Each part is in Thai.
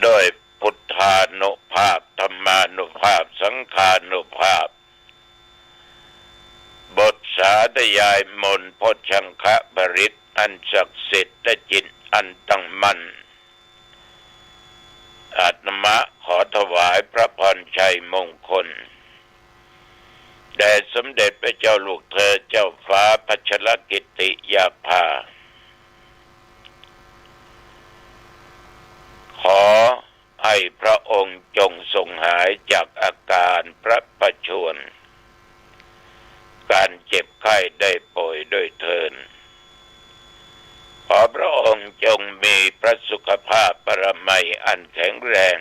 โดยพุทธานุภาพธรรมานุภาพสังฆานุภาพบทสาธยายมนต์พชังคะบริตอันศักดิ์สิทธิ์และจิตอันตั้งมั่นอาตมาขอถวายพระพรชัยมงคลแด่สมเด็จพระเจ้าลูกเธอเจ้าฟ้าพัชรกิติยาภาขอให้พระองค์จงทรงหายจากอาการพระประชวรการเจ็บไข้ได้ป่วยด้วยเถิดขอพระองค์จงมีพระสุขภาพปรมัยอันแข็งแรง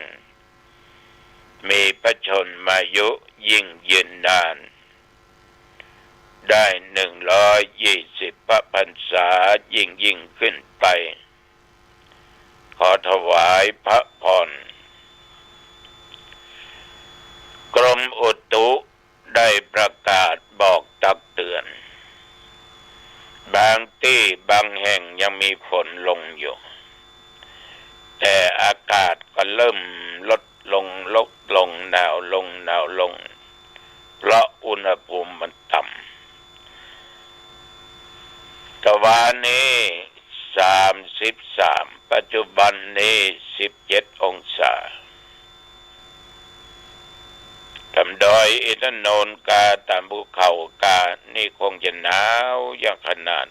มีพระชนมายุยิ่งยืนนานได้120 พระพรรษายิ่งขึ้นไปขอถวายพระพรกรมอุตุได้ประกาศบอกตักเตือนบางที่บางแห่งยังมีฝนลงอยู่แต่อากาศก็เริ่มลดลงหนาวลงเพราะอุณหภูมิมันต่ำตะวันนี้33ปัจจุบันนี้17 องศาทำดอยอินทนนท์กาตามภูเขากานี่คงจะหนาวอย่างขนาด